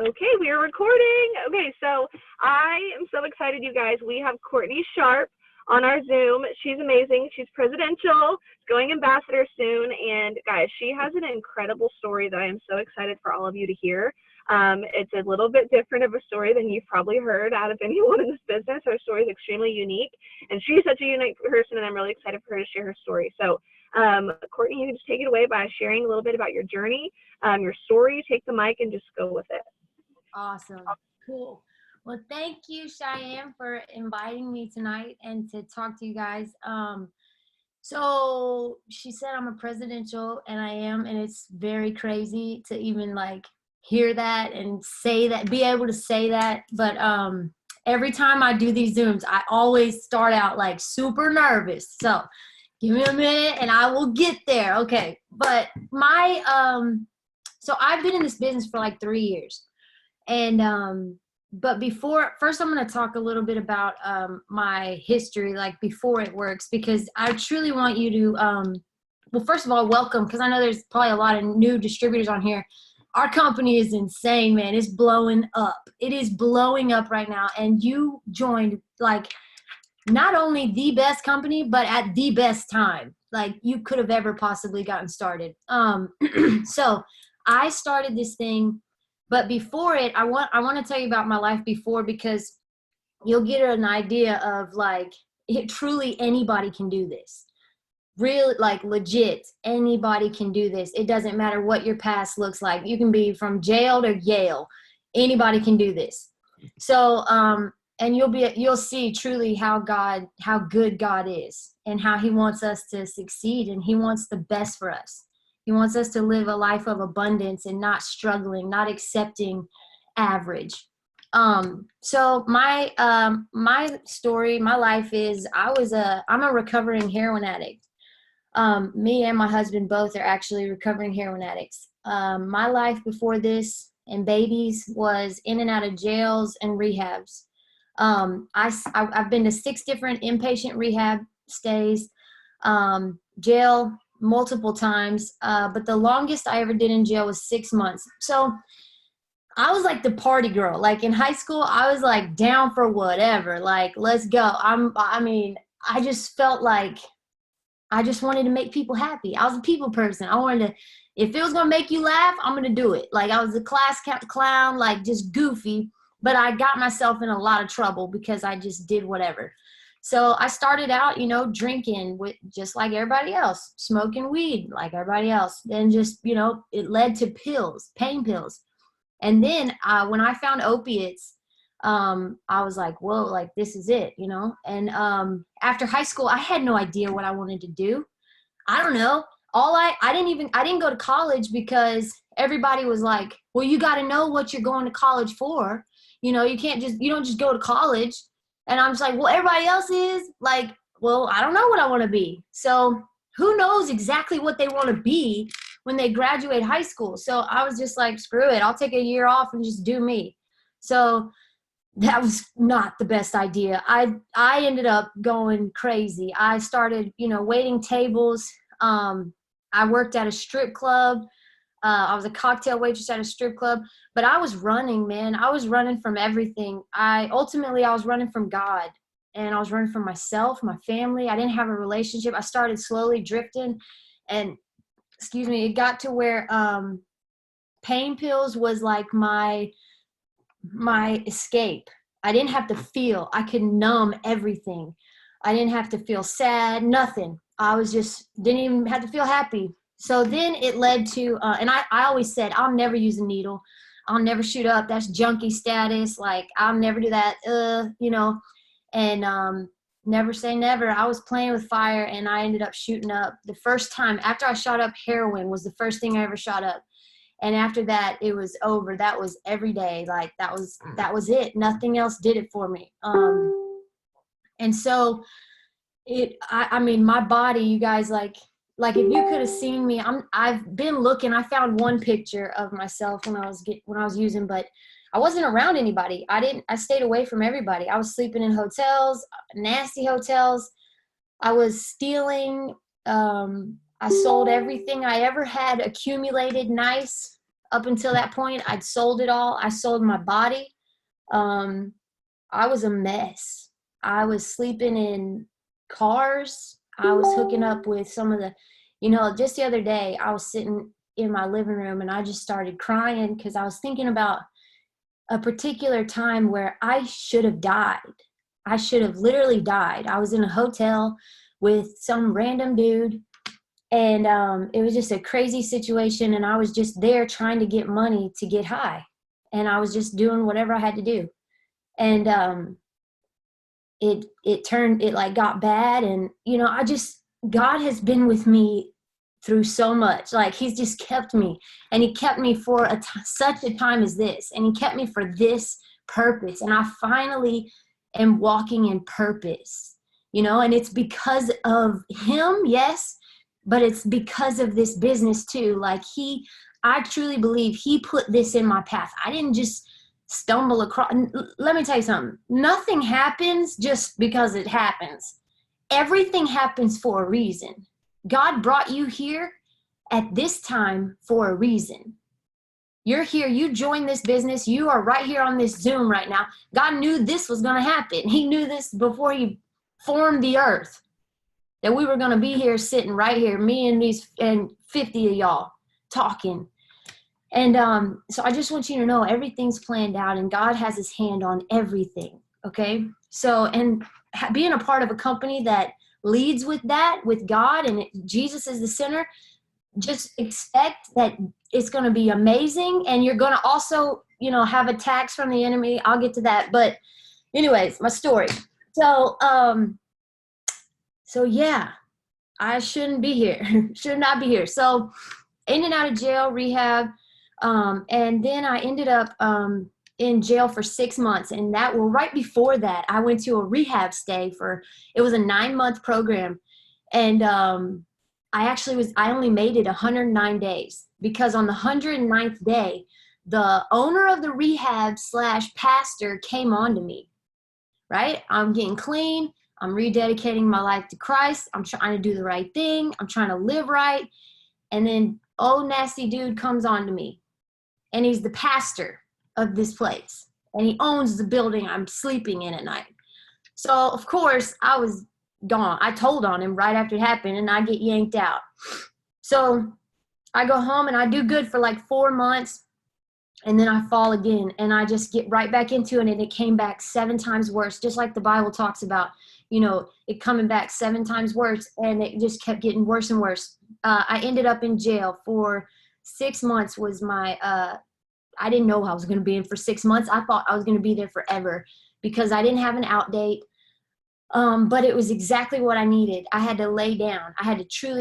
Okay, we are recording. Okay, so I am so excited, you guys. We have Courtney Sharp on our Zoom. She's amazing. She's presidential, going ambassador soon. And guys, she has an incredible story that I am so excited for all of you to hear. It's a little bit different of a story than you've probably heard out of anyone in this business. Her story is extremely unique, and she's such a unique person, and I'm really excited for her to share her story. So Courtney, you can just take it away by sharing a little bit about your journey, your story. Take the mic and just go with it. Awesome. Cool. Well, thank you, Cheyenne, for inviting me tonight and to talk to you guys. So she said I'm a presidential, and I am, and it's very crazy to even like hear that and say that, be able to say that. But every time I do these Zooms, I always start out like super nervous. So give me a minute and I will get there. Okay. But so I've been in this business for like 3 years. And but first I'm going to talk a little bit about my history, like before it works, because I truly want you to well, first of all, welcome, because I know there's probably a lot of new distributors on here. Our company is insane, man. It's blowing up. It is blowing up right now, and you joined like not only the best company, but at the best time like you could have ever possibly gotten started. So I started this thing. But before it, I want to tell you about my life before, because you'll get an idea of like truly anybody can do this. Real, like legit, anybody can do this. It doesn't matter what your past looks like. You can be from jail to Yale. Anybody can do this. So and you'll see truly how good God is, and how he wants us to succeed, and he wants the best for us. He wants us to live a life of abundance and not struggling, not accepting average. So my story, my life is I'm a recovering heroin addict. Me and my husband both are actually recovering heroin addicts. My life before this and babies was in and out of jails and rehabs. I've been to 6 different inpatient rehab stays, jail multiple times, but the longest I ever did in jail was 6 months. So I was like the party girl. Like in high school, I was like down for whatever. Like, let's go. I just felt like I just wanted to make people happy. I was a people person. I wanted to, if it was going to make you laugh, I'm going to do it. Like I was a class clown, like just goofy, but I got myself in a lot of trouble because I just did whatever. So I started out, drinking with just like everybody else, smoking weed like everybody else. Then just, it led to pills, pain pills. And then when I found opiates, I was like, whoa, like this is it, And after high school, I had no idea what I wanted to do. I don't know. I didn't go to college because everybody was like, well, you got to know what you're going to college for. You don't just go to college. And I'm just like, well, everybody else is like, well, I don't know what I want to be. So who knows exactly what they want to be when they graduate high school? So I was just like, screw it. I'll take a year off and just do me. So that was not the best idea. I ended up going crazy. I started, waiting tables. I worked at a strip club. I was a cocktail waitress at a strip club, but I was running, man. I was running from everything. I was running from God, and I was running from myself, my family. I didn't have a relationship. I started slowly drifting, and it got to where pain pills was like my escape. I didn't have to feel. I could numb everything. I didn't have to feel sad, nothing. I was just didn't even have to feel happy. So then it led to, and I always said, I'll never use a needle. I'll never shoot up. That's junkie status. Like, I'll never do that, and never say never. I was playing with fire, and I ended up shooting up. The first time after I shot up, heroin was the first thing I ever shot up. And after that, it was over. That was every day. Like, that was it. Nothing else did it for me. And so my body, you guys, like if you could have seen me, I've been looking. I found one picture of myself when I was using, but I wasn't around anybody. I stayed away from everybody. I was sleeping in hotels, nasty hotels. I was stealing. I sold everything I ever had accumulated nice. up until that point, I'd sold it all. I sold my body. I was a mess. I was sleeping in cars. I was hooking up with some of the, just the other day, I was sitting in my living room and I just started crying because I was thinking about a particular time where I should have died. I should have literally died. I was in a hotel with some random dude, and it was just a crazy situation, and I was just there trying to get money to get high, and I was just doing whatever I had to do. And it like got bad, and God has been with me through so much. Like, he's just kept me, and he kept me for such a time as this, and he kept me for this purpose, and I finally am walking in purpose, and it's because of him, yes, but it's because of this business too. Like, I truly believe he put this in my path. I didn't just stumble across. Let me tell you something. Nothing happens just because it happens. Everything happens for a reason. God brought you here at this time for a reason. You're here. You joined this business. You are right here on this Zoom right now. God knew this was going to happen. He knew this before he formed the earth, that we were going to be here sitting right here, me and 50 of y'all talking. And so I just want you to know everything's planned out, and God has his hand on everything. Okay. So, and being a part of a company that leads with that, with God, and Jesus is the center, just expect that it's going to be amazing. And you're going to also, have attacks from the enemy. I'll get to that. But anyways, my story. So yeah, I shouldn't be here. Should not be here. So in and out of jail, rehab. And then I ended up in jail for 6 months. And right before that, I went to a rehab stay it was a 9-month program. And I only made it 109 days, because on the 109th day, the owner of the rehab / pastor came on to me, right? I'm getting clean. I'm rededicating my life to Christ. I'm trying to do the right thing. I'm trying to live right. And then old nasty dude comes on to me, and he's the pastor of this place, and he owns the building I'm sleeping in at night. So of course I was gone. I told on him right after it happened, and I get yanked out. So I go home and I do good for like 4 months, and then I fall again, and I just get right back into it, and it came back 7 times worse, just like the Bible talks about, it coming back 7 times worse, and it just kept getting worse and worse. I ended up in jail for 6 months. Was my I didn't know I was going to be in for 6 months. I thought I was going to be there forever, because I didn't have an out date. But it was exactly what I needed. I had to lay down.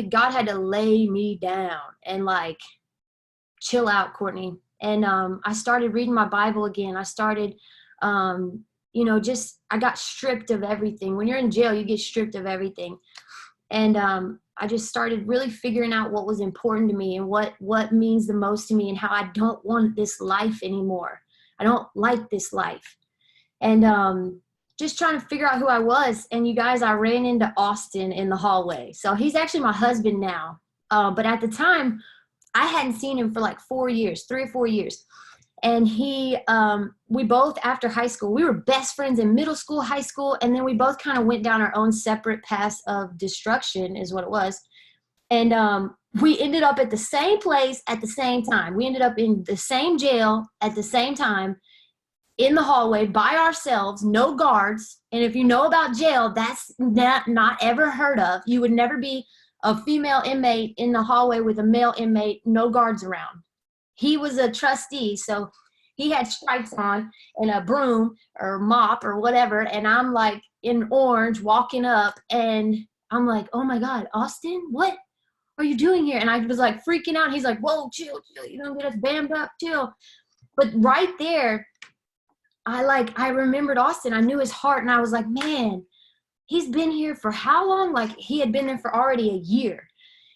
God had to lay me down and like, chill out, Courtney. And I started reading my Bible again. I started, I got stripped of everything. When you're in jail, you get stripped of everything. And I just started really figuring out what was important to me and what means the most to me, and how I don't want this life anymore. I don't like this life. And just trying to figure out who I was. And you guys, I ran into Austin in the hallway. So he's actually my husband now. But at the time, I hadn't seen him for like 4 years, 3 or 4 years. And we both, after high school, we were best friends in middle school, high school. And then we both kind of went down our own separate paths of destruction, is what it was. And we ended up at the same place at the same time. We ended up in the same jail at the same time, in the hallway by ourselves, no guards. And if you know about jail, that's not ever heard of. You would never be a female inmate in the hallway with a male inmate, no guards around. He was a trustee, so he had stripes on and a broom or mop or whatever, and I'm like in orange walking up, and I'm like, oh my God, Austin, what are you doing here? And I was like freaking out. He's like, whoa, chill, you don't get us bammed up, chill. But right there, I remembered Austin. I knew his heart, and I was like, man, he's been here for how long? Like, he had been there for already a year,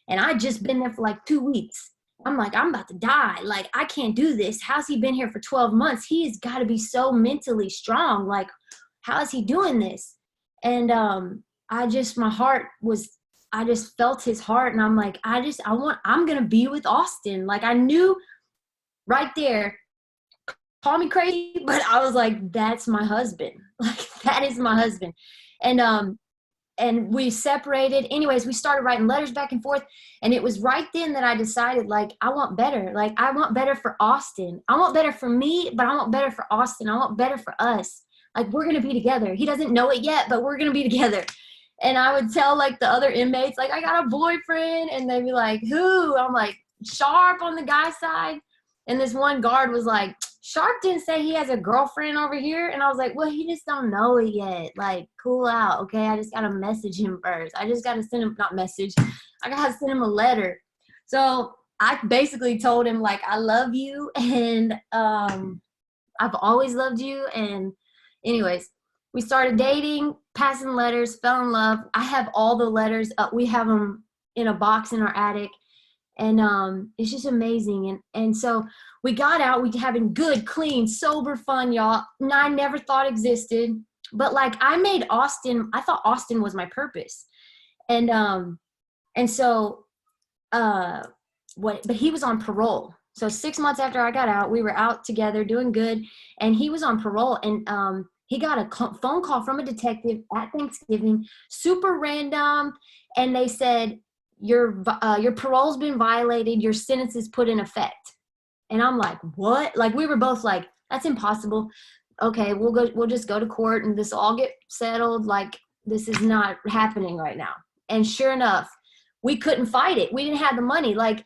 and I'd just been there for like 2 weeks. I'm like, I'm about to die. Like, I can't do this. How's he been here for 12 months? He has got to be so mentally strong. Like, how is he doing this? And I just felt his heart, and I'm like, I'm going to be with Austin. Like, I knew right there. Call me crazy, but I was like, that's my husband. Like, that is my husband. And we separated. Anyways, we started writing letters back and forth. And it was right then that I decided, like, I want better. Like, I want better for Austin. I want better for me, but I want better for Austin. I want better for us. Like, we're going to be together. He doesn't know it yet, but we're going to be together. And I would tell, like, the other inmates, like, I got a boyfriend. And they'd be like, who? I'm like, Sharp on the guy's side. And this one guard was like, Sharp didn't say he has a girlfriend over here. And I was like, well, he just don't know it yet. Like, cool out, okay? I just got to message him first. I just got to send him, not message, I got to send him a letter. So I basically told him, like, I love you. And I've always loved you. And anyways, we started dating, passing letters, fell in love. I have all the letters. We have them in a box in our attic. And it's just amazing. And so we got out, we having good, clean, sober fun, y'all. And I never thought existed. But like, I made Austin, I thought Austin was my purpose. And so but he was on parole. So 6 months after I got out, we were out together doing good, and he was on parole. And he got a phone call from a detective at Thanksgiving, super random. And they said, your parole's been violated, your sentence is put in effect. And I'm like, what? Like, we were both like, that's impossible. Okay, we'll just go to court and this will all get settled. Like, this is not happening right now. And sure enough, we couldn't fight it. We didn't have the money. Like,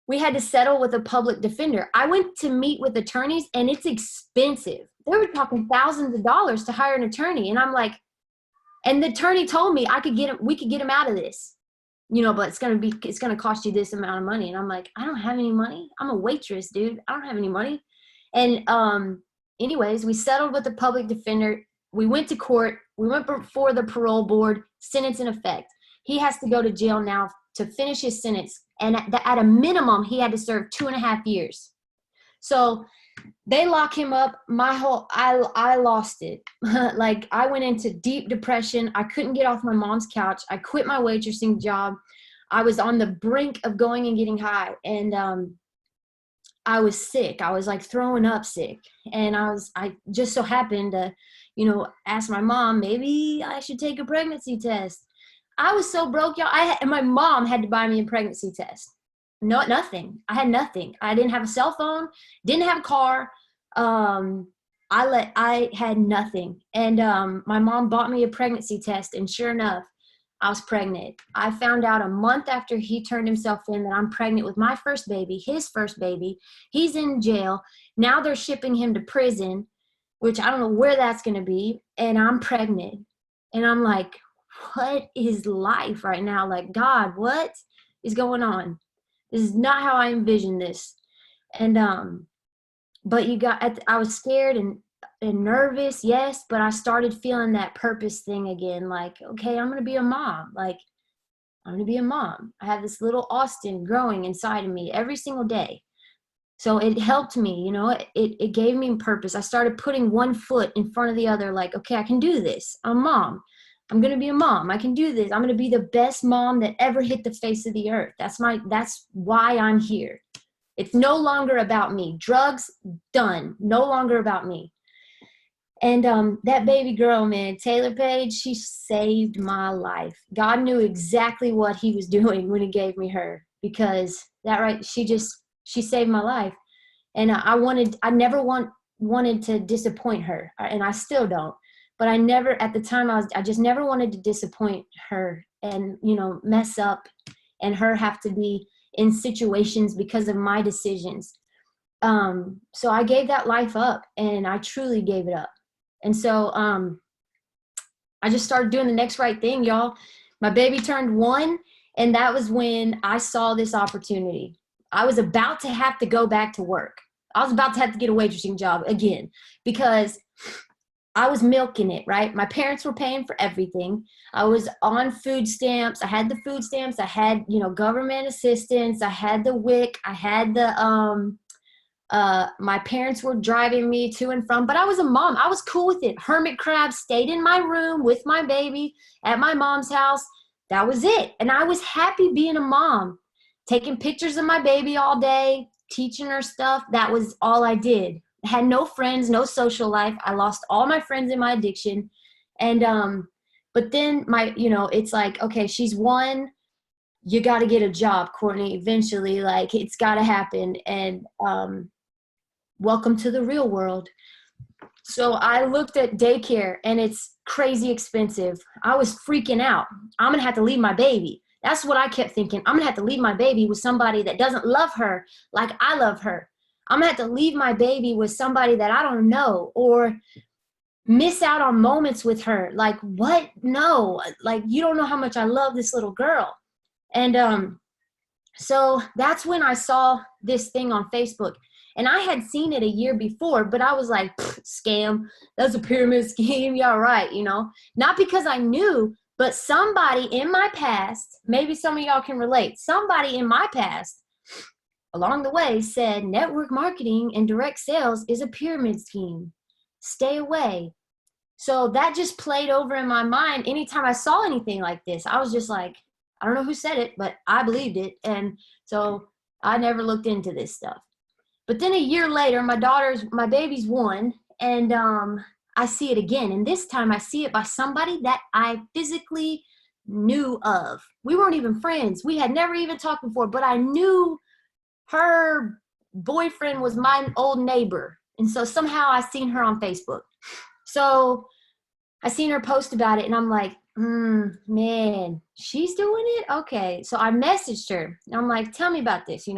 we had to settle with a public defender. I went to meet with attorneys, and it's expensive. They were talking thousands of dollars to hire an attorney. And I'm like, and the attorney told me we could get him out of this. You know, but it's going to cost you this amount of money. And I'm like, I don't have any money. I'm a waitress, dude. I don't have any money. And anyways, we settled with the public defender. We went to court. We went before the parole board, sentence in effect. He has to go to jail now to finish his sentence. And at a minimum, he had to serve 2.5 years. So they lock him up. I lost it. Like, I went into deep depression. I couldn't get off my mom's couch. I quit my waitressing job. I was on the brink of going and getting high. And I was sick. I was like throwing up sick. And I just so happened to, ask my mom, maybe I should take a pregnancy test. I was so broke, y'all. And my mom had to buy me a pregnancy test. Nothing. I had nothing. I didn't have a cell phone, didn't have a car. I had nothing. And my mom bought me a pregnancy test, and sure enough, I was pregnant. I found out a month after he turned himself in that I'm pregnant with my first baby, his first baby. He's in jail. Now they're shipping him to prison, which I don't know where that's going to be. And I'm pregnant. And I'm like, what is life right now? Like, God, what is going on? This is not how I envisioned this. And, but I was scared and nervous, yes, but I started feeling that purpose thing again. Like, okay, I'm going to be a mom. Like, I'm going to be a mom. I have this little Austin growing inside of me every single day. So it helped me, it gave me purpose. I started putting one foot in front of the other. Like, okay, I can do this. I'm a mom. I'm going to be a mom. I can do this. I'm going to be the best mom that ever hit the face of the earth. That's why I'm here. It's no longer about me. Drugs, done. No longer about me. And that baby girl, man, Taylor Page, she saved my life. God knew exactly what he was doing when he gave me her, because she saved my life. And I never wanted to disappoint her, and I still don't. But at the time I just never wanted to disappoint her and, mess up and her have to be in situations because of my decisions. So I gave that life up, and I truly gave it up. And so I just started doing the next right thing, y'all. My baby turned 1, and that was when I saw this opportunity. I was about to have to go back to work. I was about to have to get a waitressing job again, because I was milking it, right? My parents were paying for everything. I was on food stamps. I had the food stamps. I had, government assistance. I had the WIC. I had my parents were driving me to and from, but I was a mom. I was cool with it. Hermit crab, stayed in my room with my baby at my mom's house. That was it. And I was happy being a mom, taking pictures of my baby all day, teaching her stuff. That was all I did. I had no friends, no social life. I lost all my friends in my addiction. And, but then it's like, okay, she's one. You got to get a job, Courtney, eventually. Like, it's got to happen. And welcome to the real world. So I looked at daycare, and it's crazy expensive. I was freaking out. I'm going to have to leave my baby. That's what I kept thinking. I'm going to have to leave my baby with somebody that doesn't love her like I love her. I'm going to have to leave my baby with somebody that I don't know, or miss out on moments with her. Like, what? No. Like, you don't know how much I love this little girl. And so that's when I saw this thing on Facebook. And I had seen it a year before, but I was like, scam. That's a pyramid scheme. Yeah, right. Not because I knew, but somebody in my past, maybe some of y'all can relate, somebody in my past along the way said network marketing and direct sales is a pyramid scheme. Stay away. So that just played over in my mind. Anytime I saw anything like this, I was just like, I don't know who said it, but I believed it. And so I never looked into this stuff. But then a year later, my baby's 1, and I see it again. And this time I see it by somebody that I physically knew of. We weren't even friends. We had never even talked before, but I knew her boyfriend was my old neighbor. And so somehow I seen her on Facebook. So I seen her post about it, and I'm like, man, she's doing it? Okay. So I messaged her, and I'm like, tell me about this,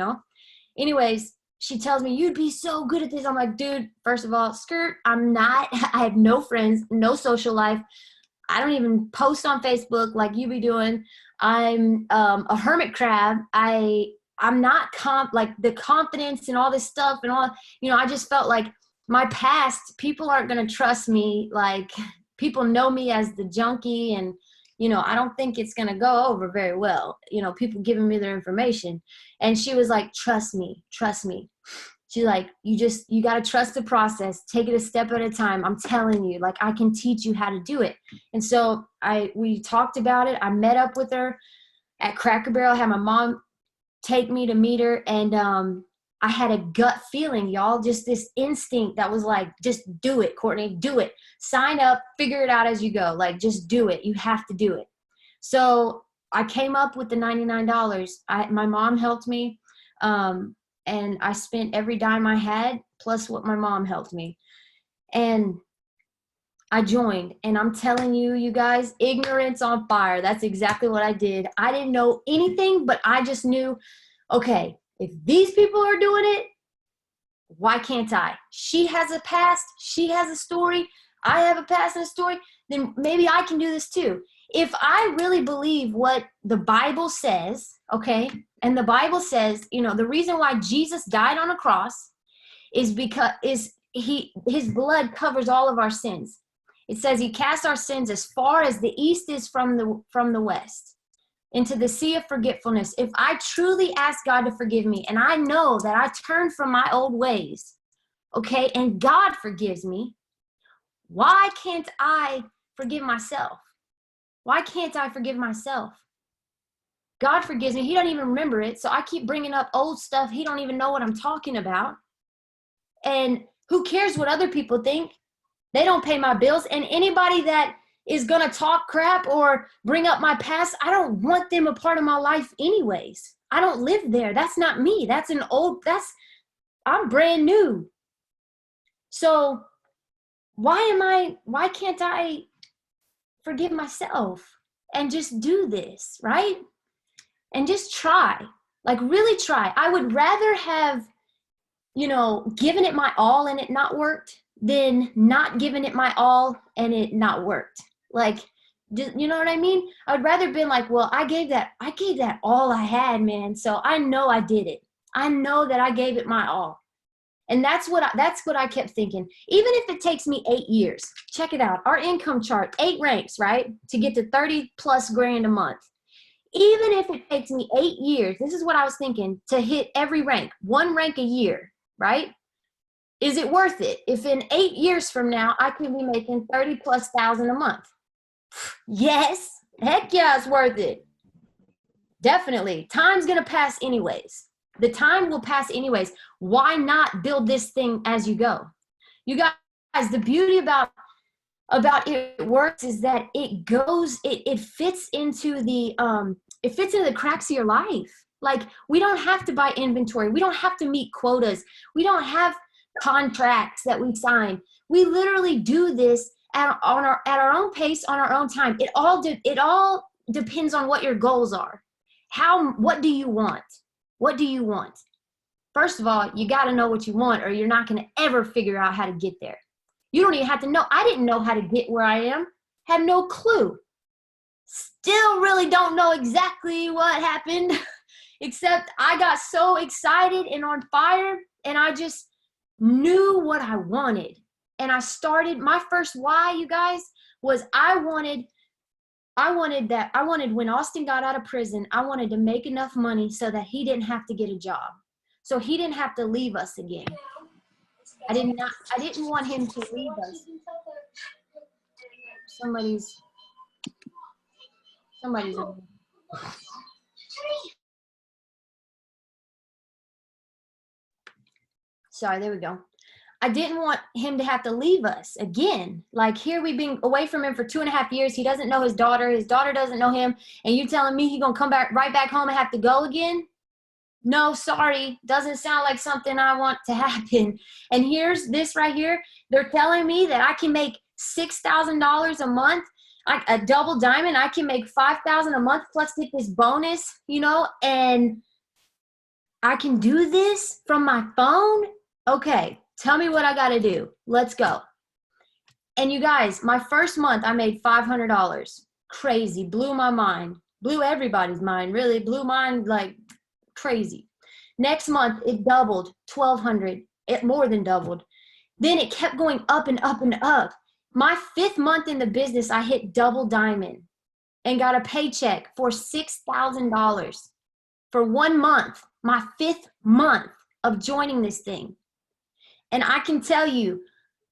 Anyways, she tells me, you'd be so good at this. I'm like, dude, first of all, skirt, I'm not. I have no friends, no social life. I don't even post on Facebook like you be doing. I'm a hermit crab. I'm not like the confidence and all this stuff and all, I just felt like my past, people aren't going to trust me. Like, people know me as the junkie, and, I don't think it's going to go over very well. People giving me their information. And she was like, trust me. She's like, you got to trust the process. Take it a step at a time. I'm telling you, like, I can teach you how to do it. And so we talked about it. I met up with her at Cracker Barrel. I had my mom take me to meet her. And I had a gut feeling, y'all, just this instinct that was like, just do it, Courtney, do it. Sign up, figure it out as you go. Like, just do it. You have to do it. So I came up with the $99. My mom helped me. And I spent every dime I had plus what my mom helped me. And I joined. And I'm telling you, you guys, ignorance on fire. That's exactly what I did. I didn't know anything, but I just knew, okay, if these people are doing it, why can't I? She has a past. She has a story. I have a past and a story. Then maybe I can do this too. If I really believe what the Bible says, okay, and the Bible says, the reason why Jesus died on a cross is because his blood covers all of our sins. It says he cast our sins as far as the east is from the west into the sea of forgetfulness. If I truly ask God to forgive me, and I know that I turned from my old ways, okay, and God forgives me, why can't I forgive myself? Why can't I forgive myself? God forgives me. He don't even remember it. So I keep bringing up old stuff. He don't even know what I'm talking about. And who cares what other people think? They don't pay my bills. And anybody that is going to talk crap or bring up my past, I don't want them a part of my life anyways. I don't live there. That's not me. I'm brand new. So why can't I forgive myself and just do this, right? And just try, like really try. I would rather have, given it my all and it not worked than not giving it my all and it not worked. Like, you know what I mean? I would rather been like, well, I gave that all I had, man. So I know I did it. I know that I gave it my all. And that's what I kept thinking. Even if it takes me 8 years, check it out. Our income chart, 8 ranks, right? To get to 30 plus grand a month. Even if it takes me 8 years, this is what I was thinking, to hit every rank, 1 rank a year, right? Is it worth it? If in 8 years from now, I could be making 30 plus thousand a month. Yes. Heck yeah, it's worth it. Definitely. Time's going to pass anyways. The time will pass anyways. Why not build this thing as you go? You guys, the beauty about it works is that it fits into the cracks of your life. Like, we don't have to buy inventory. We don't have to meet quotas. We don't have contracts that we sign. We literally do this at our own pace, on our own time. It all depends on what your goals are. What do you want? What do you want? First of all, you got to know what you want, or you're not going to ever figure out how to get there. You don't even have to know. I didn't know how to get where I am. Had no clue. Still really don't know exactly what happened, except I got so excited and on fire, and I just knew what I wanted. And I started, my first why, you guys, was I wanted when Austin got out of prison, I wanted to make enough money so that he didn't have to get a job. So he didn't have to leave us again. I didn't want him to leave us. Somebody's Sorry, there we go. I didn't want him to have to leave us again. Like, here we've been away from him for 2.5 years. He doesn't know his daughter doesn't know him, and you telling me he gonna come back right back home and have to go again? No, sorry, doesn't sound like something I want to happen. And here's this right here. They're telling me that I can make $6,000 a month, a double diamond. I can make $5,000 a month plus get this bonus, and I can do this from my phone. Okay, tell me what I got to do. Let's go. And you guys, my first month, I made $500. Crazy, blew my mind, blew everybody's mind, really blew mine like crazy. Next month, it doubled, $1,200. It more than doubled. Then it kept going up and up and up. My 5th month in the business, I hit double diamond and got a paycheck for $6,000 for 1 month, my 5th month of joining this thing. And I can tell you,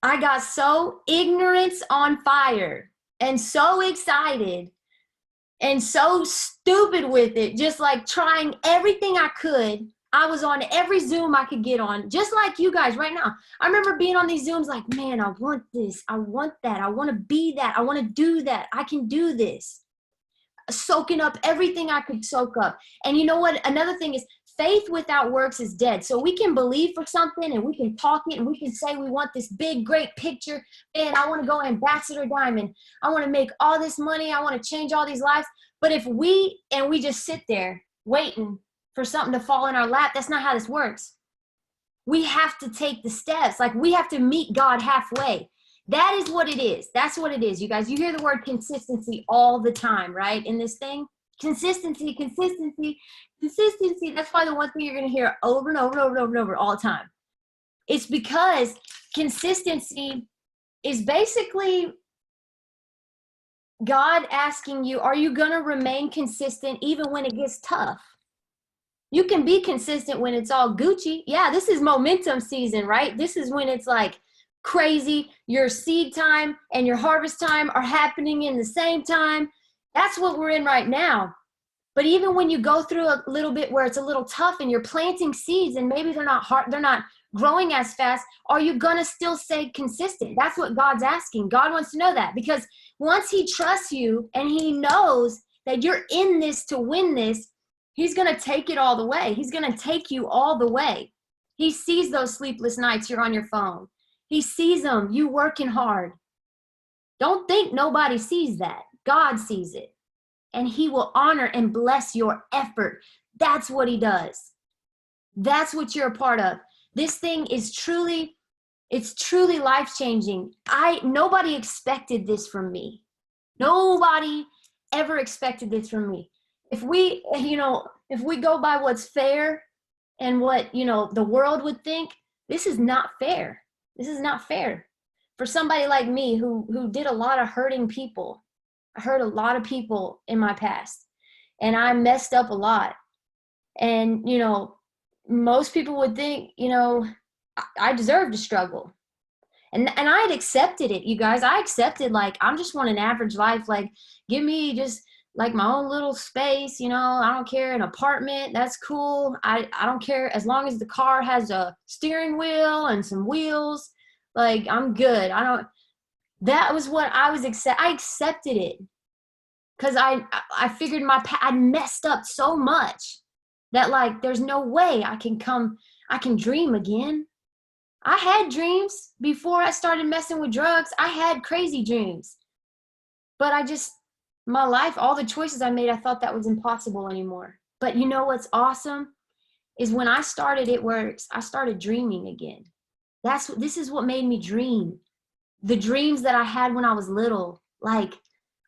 I got so ignorance on fire and so excited and so stupid with it, just like trying everything I could. I was on every Zoom I could get on, just like you guys right now. I remember being on these Zooms like, man, I want this. I want that. I want to be that. I want to do that. I can do this. Soaking up everything I could soak up. And you know what? Another thing is, faith without works is dead. So we can believe for something and we can talk it and we can say we want this big, great picture. Man, I want to go ambassador diamond. I want to make all this money. I want to change all these lives. But if we just sit there waiting for something to fall in our lap, that's not how this works. We have to take the steps. Like, we have to meet God halfway. That is what it is. That's what it is, you guys. You hear the word consistency all the time, right, in this thing? Consistency, consistency, consistency. That's probably the one thing you're going to hear over and over and over and over and over all the time. It's because consistency is basically God asking you, are you going to remain consistent even when it gets tough? You can be consistent when it's all Gucci. Yeah, this is momentum season, right? This is when it's like crazy. Your seed time and your harvest time are happening in the same time. That's what we're in right now. But even when you go through a little bit where it's a little tough and you're planting seeds and maybe they're not growing as fast, are you going to still stay consistent? That's what God's asking. God wants to know that, because once he trusts you and he knows that you're in this to win this, he's going to take it all the way. He's going to take you all the way. He sees those sleepless nights you're on your phone. He sees them, you working hard. Don't think nobody sees that. God sees it. And he will honor and bless your effort. That's what he does. That's what you're a part of. This thing is truly life-changing. Nobody expected this from me. Nobody ever expected this from me. If we go by what's fair and what, the world would think, this is not fair. This is not fair. For somebody like me who did a lot of hurting people. I hurt a lot of people in my past, and I messed up a lot. And, most people would think, I deserve to struggle. And I had accepted it, you guys. I accepted, like, I just want an average life. Like, give me just like my own little space, you know. I don't care, an apartment, that's cool. I don't care as long as the car has a steering wheel and some wheels, like I'm good. That was what I accepted it because I figured I messed up so much that like there's no way I can dream again. I had dreams before I started messing with drugs. I had crazy dreams. But my life, all the choices I made, I thought that was impossible anymore. But you know what's awesome is when I started It Works, I started dreaming again. This is what made me dream. The dreams that I had when I was little, like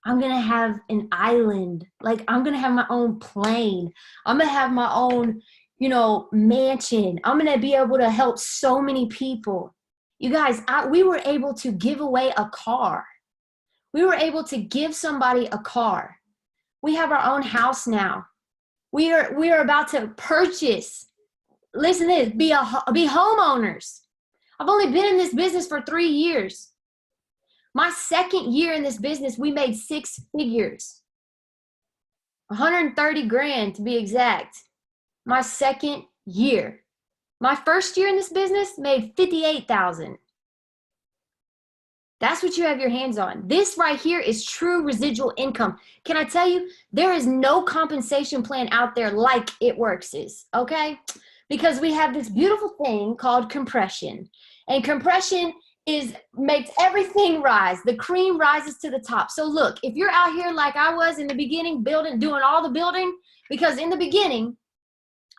I'm going to have an island, like I'm going to have my own plane. I'm going to have my own, you know, mansion. I'm going to be able to help so many people. You guys, we were able to give away a car. We were able to give somebody a car. We have our own house now. We are about to purchase. Listen to this, be homeowners. I've only been in this business for 3 years. My second year in this business, we made 6 figures. 130 grand to be exact. My second year. My first year in this business made 58,000. That's what you have your hands on. This right here is true residual income. Can I tell you, there is no compensation plan out there like It Works is, okay? Because we have this beautiful thing called compression. And compression makes everything rise. The cream rises to the top. So look, if you're out here like I was in the beginning, doing all the building, because in the beginning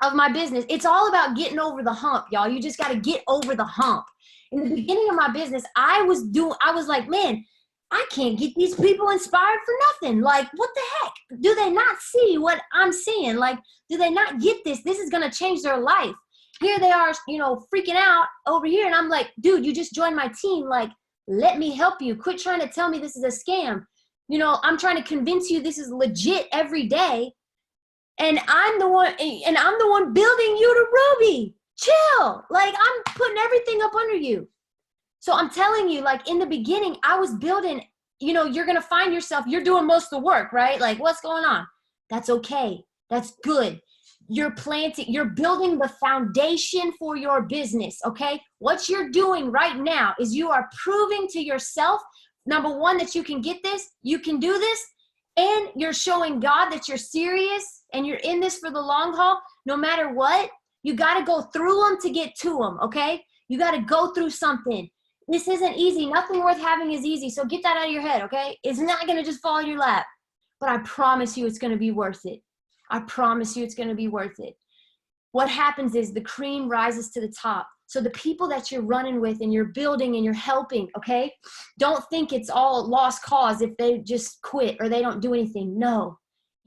of my business, it's all about getting over the hump, y'all. You just got to get over the hump. In the beginning of my business, I was like, man, I can't get these people inspired for nothing. Like, what the heck? Do they not see what I'm seeing? Like, do they not get this? This is going to change their life. Here they are, you know, freaking out over here. And I'm like, dude, you just joined my team. Like, let me help you. Quit trying to tell me this is a scam. You know, I'm trying to convince you this is legit every day. And I'm the one building you to Ruby. Chill. Like, I'm putting everything up under you. So I'm telling you, like, in the beginning, I was building, you know, you're going to find yourself, you're doing most of the work, right? Like, what's going on? That's okay. That's good. You're building the foundation for your business, okay? What you're doing right now is you are proving to yourself, number one, that you can get this, you can do this, and you're showing God that you're serious and you're in this for the long haul. No matter what, you got to go through them to get to them, okay? You got to go through something. This isn't easy. Nothing worth having is easy. So get that out of your head, okay? It's not going to just fall in your lap. But I promise you it's going to be worth it. I promise you it's going to be worth it. What happens is the cream rises to the top. So the people that you're running with and you're building and you're helping, okay? Don't think it's all lost cause if they just quit or they don't do anything. No.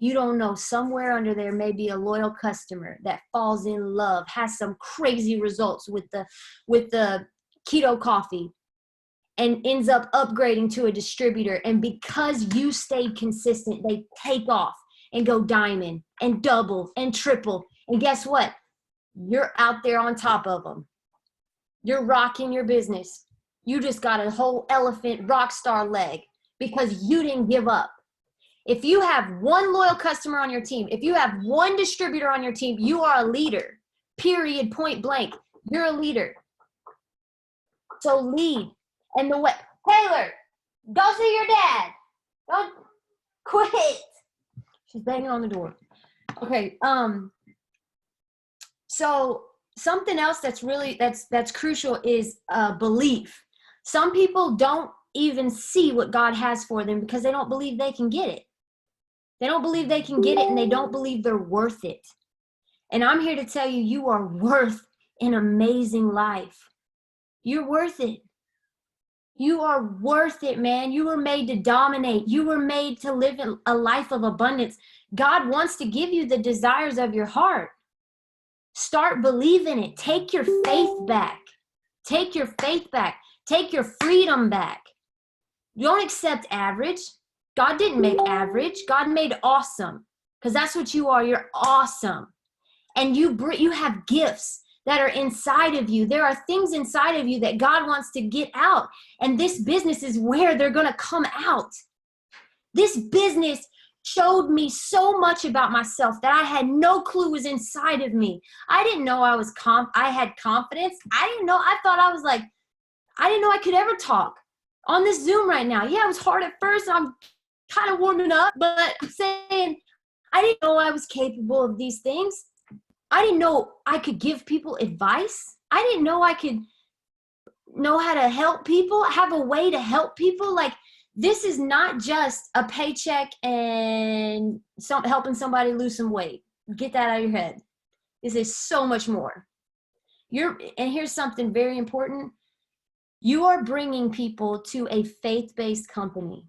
You don't know. Somewhere under there may be a loyal customer that falls in love, has some crazy results with the keto coffee and ends up upgrading to a distributor. And because you stayed consistent, they take off and go diamond and double and triple. And guess what? You're out there on top of them. You're rocking your business. You just got a whole elephant rock star leg because you didn't give up. If you have one loyal customer on your team, if you have one distributor on your team, you are a leader. Period, point blank. You're a leader. So lead. And the way, Taylor, go see your dad. Don't quit. She's banging on the door. Okay. So something else that's really, that's crucial is belief. Some people don't even see what God has for them because they don't believe they can get it. They don't believe they can get it and they don't believe they're worth it. And I'm here to tell you, you are worth an amazing life. You're worth it. You are worth it, man. You were made to dominate. You were made to live a life of abundance. God wants to give you the desires of your heart. Start believing it. Take your faith back. Take your faith back. Take your freedom back. Don't accept average. God didn't make average. God made awesome, because that's what you are. You're awesome. And you have gifts that are inside of you. There are things inside of you that God wants to get out. And this business is where they're going to come out. This business, showed me so much about myself that I had no clue was inside of me. I didn't know I was I had confidence. I didn't know. I thought I was like, I didn't know I could ever talk on this Zoom right now. Yeah, it was hard at first. I'm kind of warming up, but I'm saying I didn't know I was capable of these things. I didn't know I could give people advice. I didn't know I could know how to help people, have a way to help people. Like, this is not just a paycheck and helping somebody lose some weight. Get that out of your head. This is so much more. And here's something very important. You are bringing people to a faith-based company.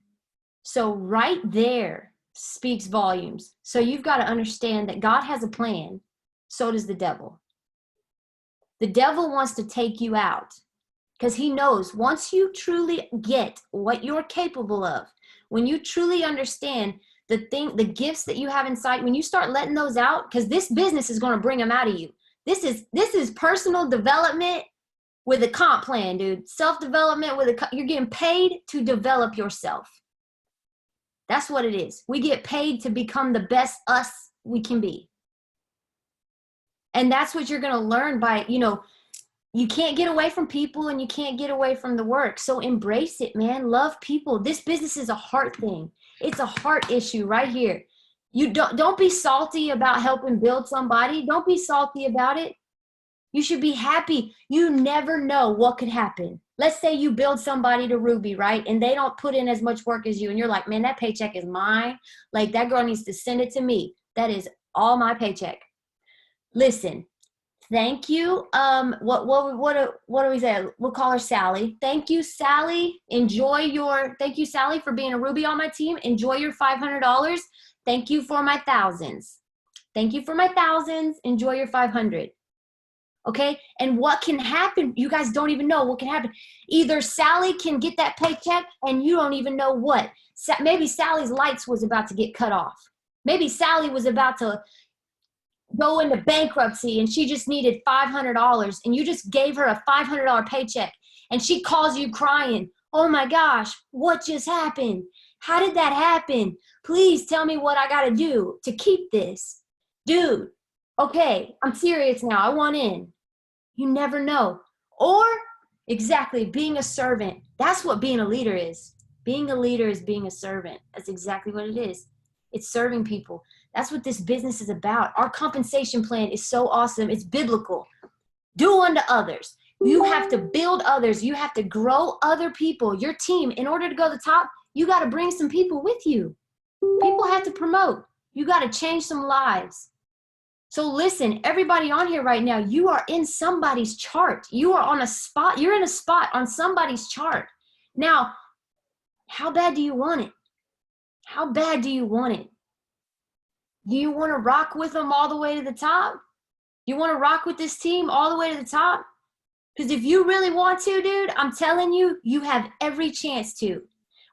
So right there speaks volumes. So you've got to understand that God has a plan. So does the devil. The devil wants to take you out because he knows once you truly get what you're capable of, when you truly understand the gifts that you have inside, when you start letting those out, because this business is going to bring them out of you. This is personal development with a comp plan, dude. Self-development you're getting paid to develop yourself. That's what it is. We get paid to become the best us we can be. And that's what you're going to learn by, you can't get away from people and you can't get away from the work. So embrace it, man. Love people. This business is a heart thing. It's a heart issue right here. You don't be salty about helping build somebody. Don't be salty about it. You should be happy. You never know what could happen. Let's say you build somebody to Ruby, right? And they don't put in as much work as you. And you're like, man, that paycheck is mine. Like, that girl needs to send it to me. That is all my paycheck. Listen, thank you. What do we say? We'll call her Sally. Thank you, Sally. Thank you, Sally, for being a Ruby on my team. Enjoy your $500. Thank you for my thousands. Thank you for my thousands. Enjoy your 500. Okay. And what can happen? You guys don't even know what can happen. Either Sally can get that paycheck and you don't even know what. Maybe Sally's lights was about to get cut off. Maybe Sally was about to go into bankruptcy and she just needed $500 and you just gave her a $500 paycheck and she calls you crying. Oh my gosh, what just happened? How did that happen? Please tell me what I got to do to keep this. Dude, okay, I'm serious now. I want in. You never know. Or exactly, being a servant. That's what being a leader is. Being a leader is being a servant. That's exactly what it is. It's serving people. That's what this business is about. Our compensation plan is so awesome. It's biblical. Do unto others. You have to build others. You have to grow other people. Your team, in order to go to the top, you got to bring some people with you. People have to promote. You got to change some lives. So listen, everybody on here right now, you are in somebody's chart. You are on a spot. You're in a spot on somebody's chart. Now, how bad do you want it? How bad do you want it? Do you want to rock with them all the way to the top? Do you want to rock with this team all the way to the top? Because if you really want to, dude, I'm telling you, you have every chance to.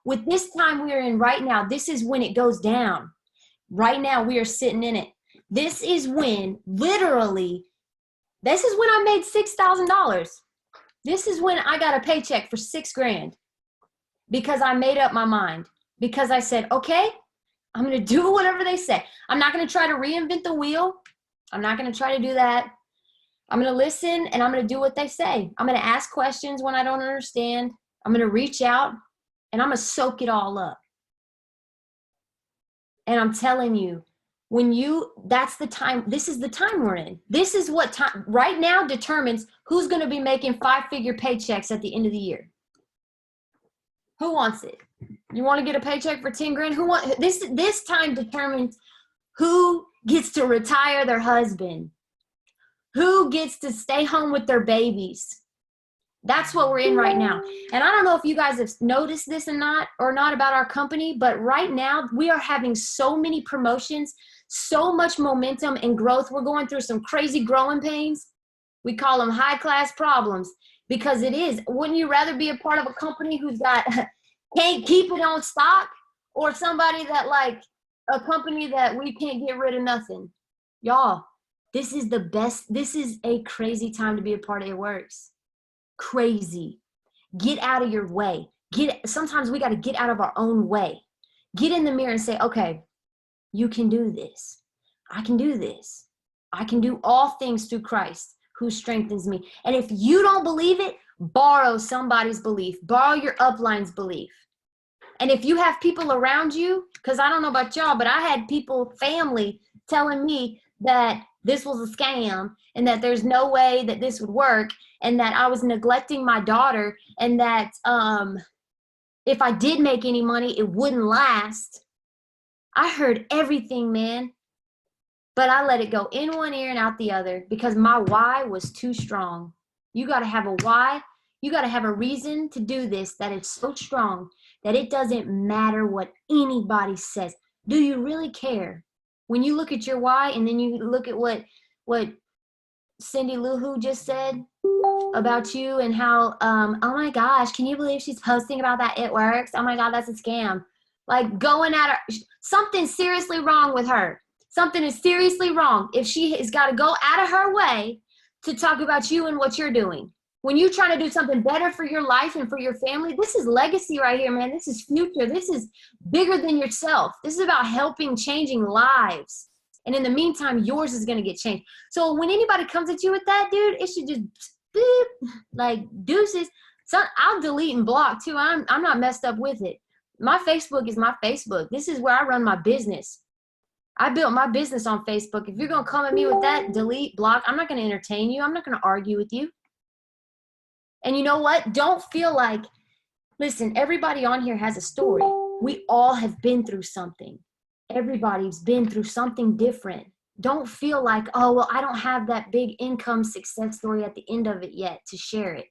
With this time we are in right now, this is when it goes down. Right now, we are sitting in it. This is when, literally, this is when I made $6,000. This is when I got a paycheck for $6,000 because I made up my mind. Because I said, okay, I'm going to do whatever they say. I'm not going to try to reinvent the wheel. I'm not going to try to do that. I'm going to listen and I'm going to do what they say. I'm going to ask questions when I don't understand. I'm going to reach out and I'm going to soak it all up. And I'm telling you, that's the time, this is the time we're in. This is what time right now determines who's going to be making 5-figure paychecks at the end of the year. Who wants it? You want to get a paycheck for $10,000? This time determines who gets to retire their husband, who gets to stay home with their babies. That's what we're in right now. And I don't know if you guys have noticed this or not about our company, but right now we are having so many promotions, so much momentum and growth. We're going through some crazy growing pains. We call them high-class problems because it is. Wouldn't you rather be a part of a company who's got can't keep it on stock, or somebody that like a company that we can't get rid of nothing? Y'all, this is the best. This is a crazy time to be a part of It Works. Crazy. Get out of your way. Sometimes we got to get out of our own way. Get in the mirror and say, okay, You can do this. I can do this. I can do all things through Christ who strengthens me. And if you don't believe it, borrow somebody's belief. Borrow your upline's belief. And if you have people around you, because I don't know about y'all, but I had people, family, telling me that this was a scam and that there's no way that this would work and that I was neglecting my daughter and that if I did make any money, it wouldn't last. I heard everything, man. But I let it go in one ear and out the other because my why was too strong. You got to have a why. You got to have a reason to do this that is so strong that it doesn't matter what anybody says. Do you really care? When you look at your why and then you look at what Cindy Lou Who just said about you and how, oh my gosh, can you believe she's posting about that it works? Oh my God, that's a scam. Like going at her, something's seriously wrong with her. Something is seriously wrong if she has got to go out of her way to talk about you and what you're doing. When you're trying to do something better for your life and for your family, this is legacy right here, man. This is future. This is bigger than yourself. This is about helping, changing lives. And in the meantime, yours is going to get changed. So when anybody comes at you with that, dude, it should just beep, like deuces. So I'll delete and block too. I'm not messed up with it. My Facebook is my Facebook. This is where I run my business. I built my business on Facebook. If you're going to come at me with that, delete, block, I'm not going to entertain you. I'm not going to argue with you. And you know what? Don't feel like, listen, everybody on here has a story. We all have been through something. Everybody's been through something different. Don't feel like, oh, well, I don't have that big income success story at the end of it yet to share it.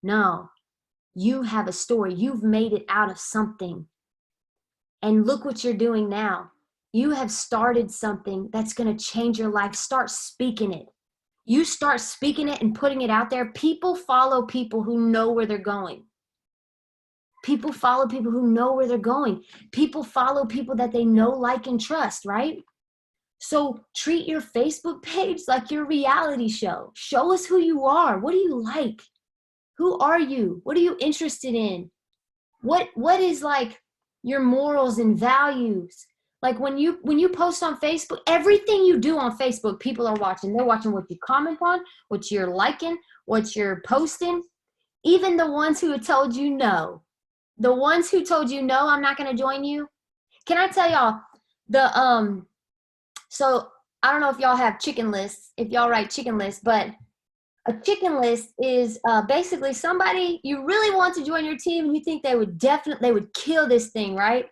No, you have a story. You've made it out of something. And look what you're doing now. You have started something that's going to change your life. Start speaking it. You start speaking it and putting it out there. People follow people who know where they're going. People follow people who know where they're going. People follow people that they know, like, and trust, right? So treat your Facebook page like your reality show. Show us who you are. What do you like? Who are you? What are you interested in? What is like your morals and values? Like when you post on Facebook, everything you do on Facebook, people are watching. They're watching what you comment on, what you're liking, what you're posting. Even the ones who have told you no. The ones who told you no, I'm not going to join you. Can I tell y'all so I don't know if y'all have chicken lists, if y'all write chicken lists, but a chicken list is basically somebody you really want to join your team and you think they would kill this thing, right?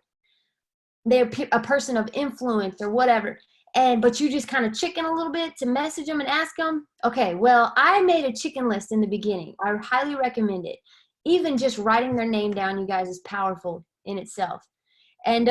They're a person of influence or whatever. But you just kind of chicken a little bit to message them and ask them. Okay, well, I made a chicken list in the beginning. I highly recommend it. Even just writing their name down, you guys, is powerful in itself. And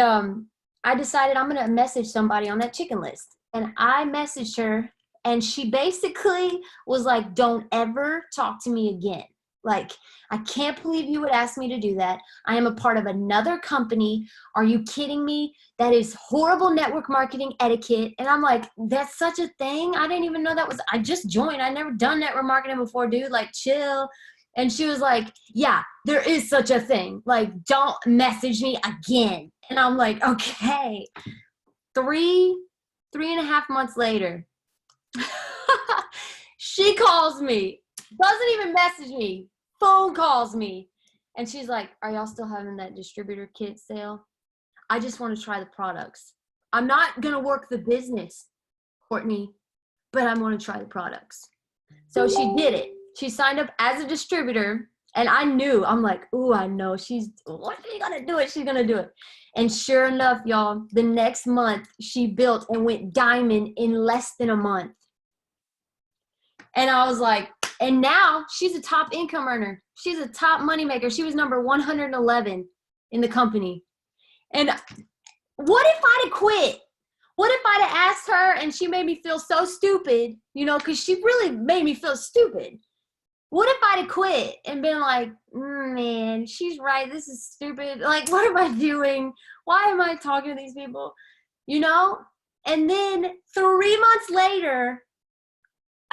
I decided I'm going to message somebody on that chicken list. And I messaged her, and she basically was like, don't ever talk to me again. Like, I can't believe you would ask me to do that. I am a part of another company. Are you kidding me? That is horrible network marketing etiquette. And I'm like, that's such a thing? I didn't even know that was, I just joined. I never done network marketing before, dude. Like, chill. And she was like, yeah, there is such a thing. Like, don't message me again. And I'm like, okay. 3.5 months later, she calls me, doesn't even message me, phone calls me. And she's like, are y'all still having that distributor kit sale? I just want to try the products. I'm not going to work the business, Courtney, but I want to try the products. So she did it. She signed up as a distributor, and I knew, I'm like, ooh, I know what she's going to do it. She's going to do it. And sure enough, y'all, the next month she built and went diamond in less than a month. And I was like, and now she's a top income earner. She's a top money maker. She was number 111 in the company. And what if I'd have quit? What if I'd have asked her and she made me feel so stupid, because she really made me feel stupid. What if I'd have quit and been like, man, she's right. This is stupid. Like, what am I doing? Why am I talking to these people? And then 3 months later,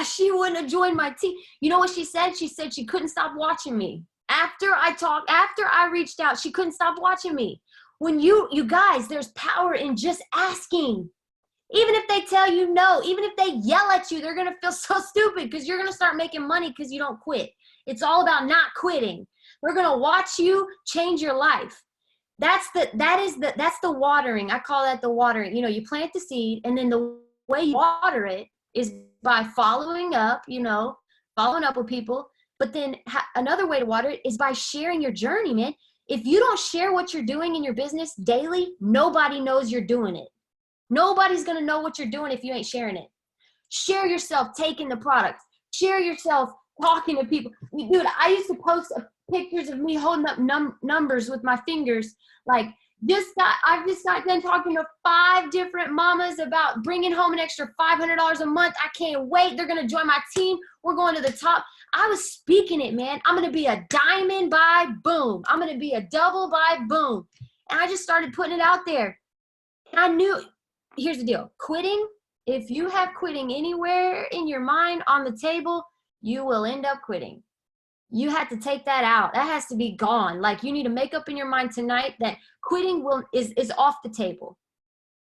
she wouldn't have joined my team. You know what she said? She said she couldn't stop watching me. After I reached out, she couldn't stop watching me. When you guys, there's power in just asking. Even if they tell you no, even if they yell at you, they're going to feel so stupid because you're going to start making money because you don't quit. It's all about not quitting. They're going to watch you change your life. That's the watering. I call that the watering. You know, you plant the seed, and then the way you water it is by following up with people. But then another way to water it is by sharing your journey, man. If you don't share what you're doing in your business daily, nobody knows you're doing it. Nobody's going to know what you're doing if you ain't sharing it. Share yourself taking the product. Share yourself talking to people. Dude, I used to post pictures of me holding up numbers with my fingers. Like, I've just got done talking to 5 different mamas about bringing home an extra $500 a month. I can't wait. They're going to join my team. We're going to the top. I was speaking it, man. I'm going to be a diamond by boom. I'm going to be a double by boom. And I just started putting it out there. And I knew, here's the deal. Quitting, if you have quitting anywhere in your mind on the table, you will end up quitting. You have to take that out. That has to be gone. Like, you need to make up in your mind tonight that quitting is off the table.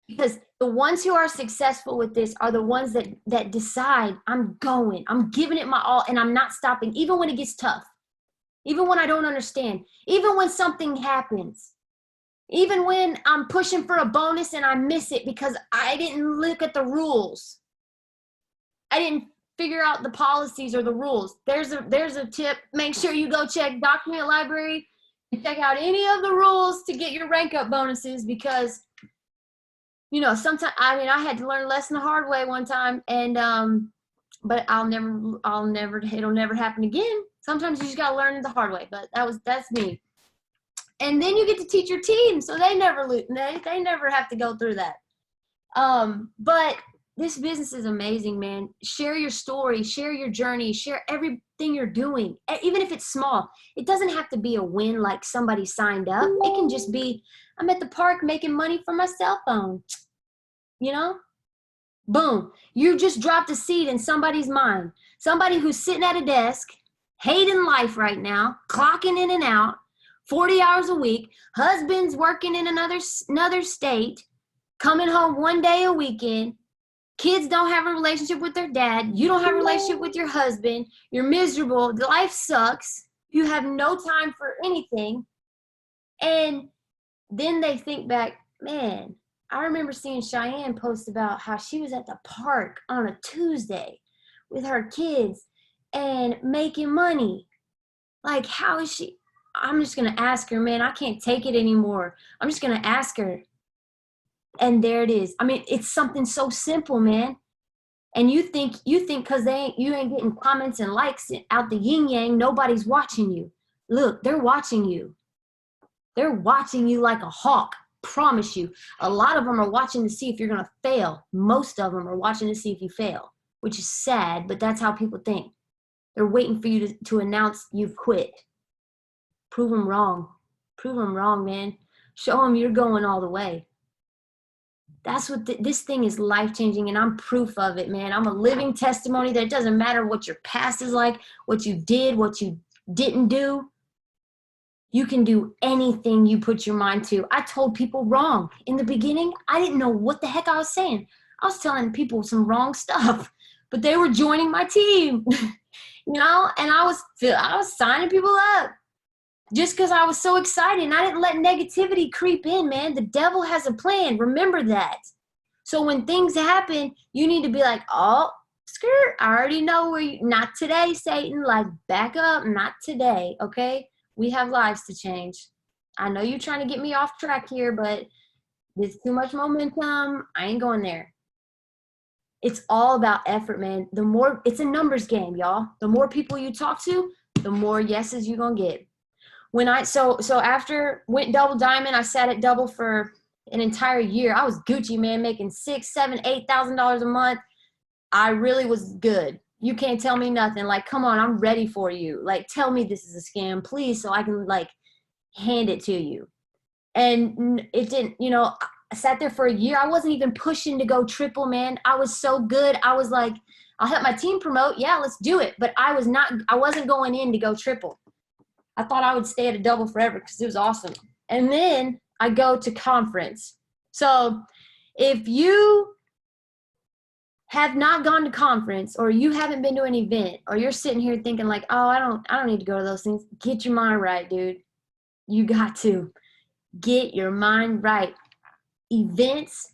Because the ones who are successful with this are the ones that decide, I'm going, I'm giving it my all, and I'm not stopping, even when it gets tough, even when I don't understand, even when something happens, even when I'm pushing for a bonus and I miss it because I didn't look at the rules. I didn't figure out the policies or the rules. There's a tip. Make sure you go check document library and check out any of the rules to get your rank up bonuses, because you know, sometimes, I mean, I had to learn a lesson the hard way one time, and but it'll never happen again. Sometimes you just gotta learn it the hard way, but that's me. And then you get to teach your team, so they never lose. They never have to go through that. But this business is amazing, man. Share your story, share your journey, share everything you're doing, even if it's small. It doesn't have to be a win like somebody signed up. It can just be, I'm at the park making money from my cell phone. You know? Boom. You just dropped a seed in somebody's mind. Somebody who's sitting at a desk, hating life right now, clocking in and out, 40 hours a week, husband's working in another state, coming home one day a weekend, kids don't have a relationship with their dad, you don't have a relationship with your husband, you're miserable, life sucks, you have no time for anything. And then they think back, man, I remember seeing Cheyenne post about how she was at the park on a Tuesday with her kids and making money. Like, how is she? I'm just going to ask her, man, I can't take it anymore. I'm just going to ask her. And there it is. I mean, it's something so simple, man. And you think because you ain't getting comments and likes out the yin yang, nobody's watching you. Look, they're watching you. They're watching you like a hawk. Promise you. A lot of them are watching to see if you're going to fail. Most of them are watching to see if you fail, which is sad, but that's how people think. They're waiting for you to announce you've quit. Prove them wrong. Prove them wrong, man. Show them you're going all the way. That's what this thing is life-changing, and I'm proof of it, man. I'm a living testimony that it doesn't matter what your past is like, what you did, what you didn't do. You can do anything you put your mind to. I told people wrong. In the beginning, I didn't know what the heck I was saying. I was telling people some wrong stuff, but they were joining my team, you know, and I was signing people up just because I was so excited, and I didn't let negativity creep in, man. The devil has a plan. Remember that. So when things happen, you need to be like, oh, skirt, I already know where you, not today, Satan, like back up, not today, okay? We have lives to change. I know you're trying to get me off track here, but there's too much momentum. I ain't going there. It's all about effort, man. The more, it's a numbers game, y'all. The more people you talk to, the more yeses you're going to get. So after went double diamond, I sat at double for an entire year. I was Gucci, man, making $6,000, $7,000, $8,000 a month. I really was good. You can't tell me nothing. Like, come on, I'm ready for you. Like, tell me this is a scam, please, so I can, like, hand it to you. And it didn't, you know, I sat there for a year. I wasn't even pushing to go triple, man. I was so good. I was like, I'll help my team promote. Yeah, let's do it. But I wasn't going in to go triple. I thought I would stay at a double forever because it was awesome. And then I go to conference. So if you have not gone to conference, or you haven't been to an event, or you're sitting here thinking like, oh, I don't need to go to those things. Get your mind right, dude. You got to get your mind right. Events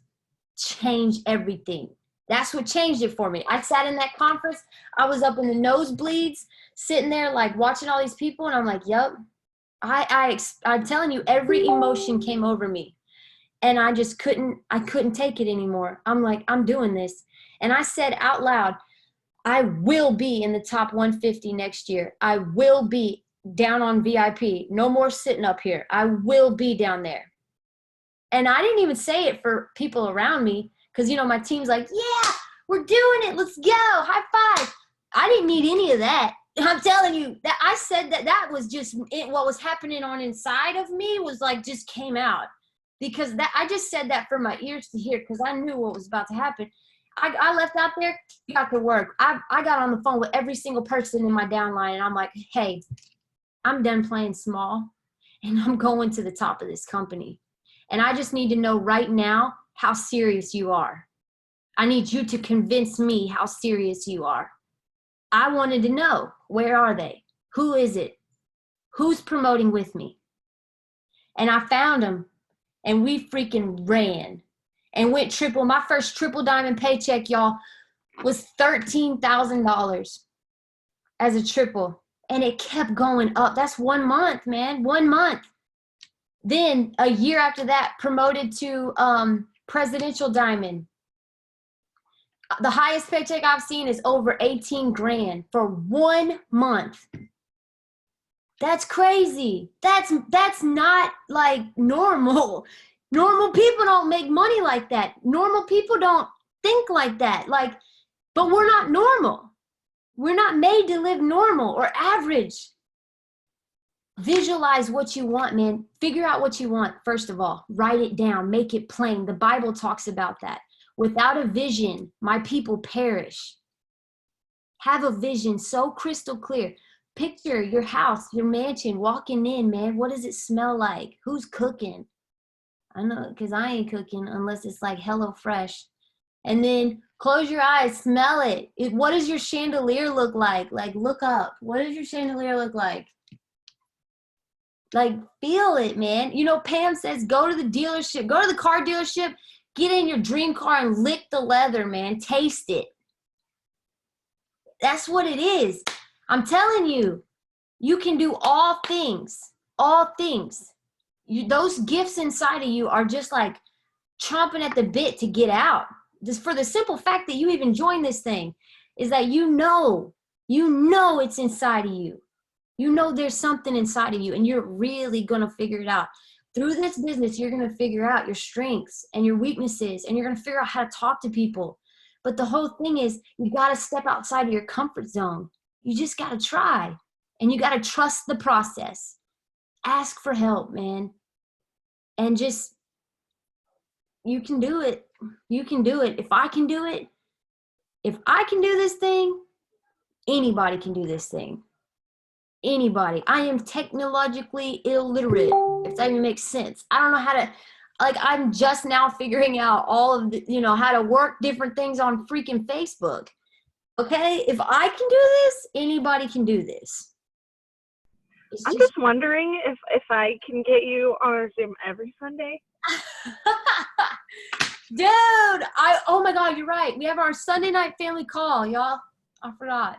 change everything. That's what changed it for me. I sat in that conference. I was up in the nosebleeds, sitting there like watching all these people, and I'm like, yep. I'm telling you, every emotion came over me, and I couldn't take it anymore. I'm like, I'm doing this. And I said out loud, I will be in the top 150 next year. I will be down on VIP. No more sitting up here. I will be down there. And I didn't even say it for people around me, because, you know, my team's like, yeah, we're doing it. Let's go. High five. I didn't need any of that. I'm telling you that I said that was just it. What was happening on inside of me was like, just came out, because that I just said that for my ears to hear, because I knew what was about to happen. I left out there, got to work. I got on the phone with every single person in my downline, and I'm like, hey, I'm done playing small, and I'm going to the top of this company. And I just need to know right now how serious you are. I need you to convince me how serious you are. I wanted to know, where are they? Who is it? Who's promoting with me? And I found them, and we freaking ran and went triple. My first triple diamond paycheck, y'all, was $13,000 as a triple. And it kept going up. That's 1 month, man, 1 month. Then a year after that, promoted to presidential diamond. The highest paycheck I've seen is over 18 grand for 1 month. That's crazy. That's not like normal. Normal people don't make money like that. Normal people don't think like that. But we're not normal. We're not made to live normal or average. Visualize what you want, man. Figure out what you want, first of all. Write it down. Make it plain. The Bible talks about that. Without a vision, my people perish. Have a vision so crystal clear. Picture your house, your mansion, walking in, man. What does it smell like? Who's cooking? I know, because I ain't cooking unless it's like HelloFresh. And then close your eyes, smell it. What does your chandelier look like? Like, look up. What does your chandelier look like? Like, feel it, man. You know, Pam says, go to the dealership, go to the car dealership, get in your dream car and lick the leather, man. Taste it. That's what it is. I'm telling you, you can do all things, all things. Those gifts inside of you are just like chomping at the bit to get out. Just for the simple fact that you even joined this thing is that you know it's inside of you. You know there's something inside of you, and you're really going to figure it out. Through this business, you're going to figure out your strengths and your weaknesses, and you're going to figure out how to talk to people. But the whole thing is, you got to step outside of your comfort zone. You just got to try, and you got to trust the process. Ask for help, man. And just, you can do it. You can do it. If I can do it, if I can do this thing, anybody can do this thing. Anybody. I am technologically illiterate, if that even makes sense. I don't know how to, I'm just now figuring out all of the, how to work different things on freaking Facebook. Okay? If I can do this, anybody can do this. I'm just wondering if I can get you on our Zoom every Sunday. Dude, oh my God, you're right. We have our Sunday night family call, y'all. I forgot.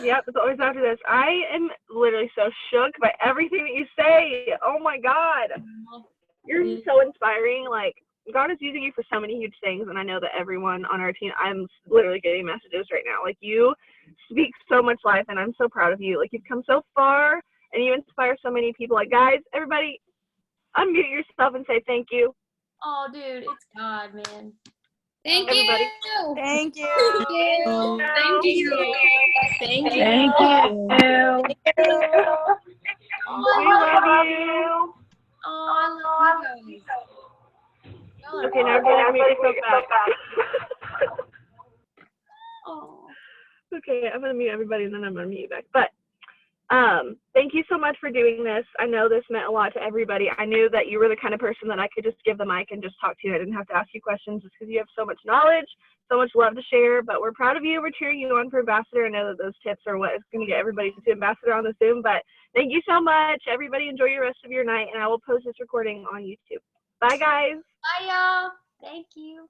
Yep, it's always after this. I am literally so shook by everything that you say. Oh my God. You're so inspiring. Like, God is using you for so many huge things, and I know that everyone on our team, I'm literally getting messages right now. Like, you speak so much life, and I'm so proud of you. Like, you've come so far, and you inspire so many people. Like, guys, everybody, unmute yourself and say thank you. Oh, dude, it's God, man. Thank Everybody. you. Thank you. Thank you. Thank you. Thank you. Thank you. We love you. Oh, I love you guys. Okay, now everybody unmute yourself back. Oh. Okay, I'm going to mute everybody, and then I'm going to mute you back. But thank thank you so much for doing this. I know this meant a lot to everybody. I knew that you were the kind of person that I could just give the mic and just talk to you. I didn't have to ask you questions just because you have so much knowledge, so much love to share. But we're proud of you. We're cheering you on for ambassador. I know that those tips are what is going to get everybody to ambassador on the Zoom. But thank you so much. Everybody enjoy your rest of your night, and I will post this recording on YouTube. Bye, guys. Bye, y'all. Thank you.